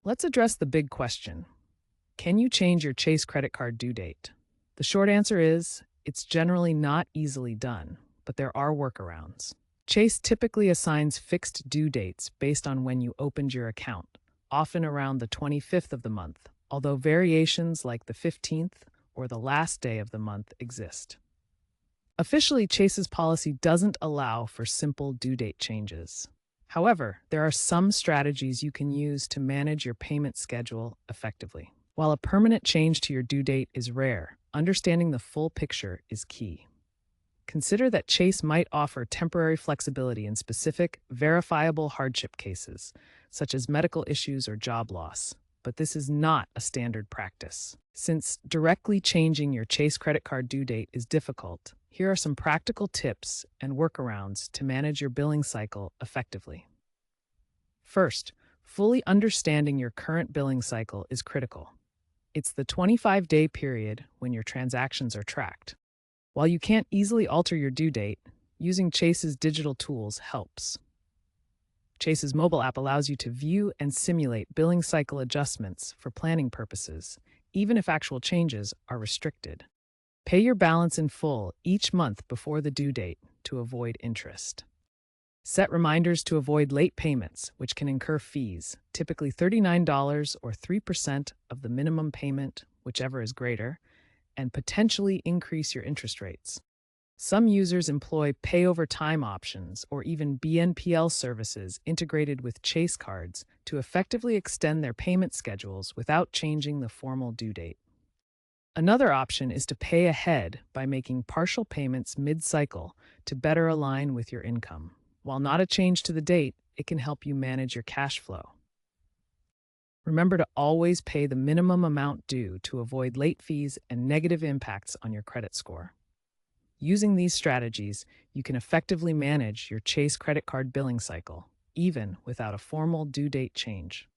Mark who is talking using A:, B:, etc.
A: Let's address the big question. Can you change your Chase credit card due date? The short answer is it's generally not easily done, but there are workarounds. Chase typically assigns fixed due dates based on when you opened your account, often around the 25th of the month, although variations like the 15th or the last day of the month exist. Officially, Chase's policy doesn't allow for simple due date changes. However, there are some strategies you can use to manage your payment schedule effectively. While a permanent change to your due date is rare, understanding the full picture is key. Consider that Chase might offer temporary flexibility in specific, verifiable hardship cases, such as medical issues or job loss, but this is not a standard practice. Since directly changing your Chase credit card due date is difficult, here are some practical tips and workarounds to manage your billing cycle effectively. First, fully understanding your current billing cycle is critical. It's the 25-day period when your transactions are tracked. While you can't easily alter your due date, using Chase's digital tools helps. Chase's mobile app allows you to view and simulate billing cycle adjustments for planning purposes, even if actual changes are restricted. Pay your balance in full each month before the due date to avoid interest. Set reminders to avoid late payments, which can incur fees, typically $39 or 3% of the minimum payment, whichever is greater, and potentially increase your interest rates. Some users employ pay over time options or even BNPL services integrated with Chase cards to effectively extend their payment schedules without changing the formal due date. Another option is to pay ahead by making partial payments mid-cycle to better align with your income. While not a change to the date, it can help you manage your cash flow. Remember to always pay the minimum amount due to avoid late fees and negative impacts on your credit score. Using these strategies, you can effectively manage your Chase credit card billing cycle, even without a formal due date change.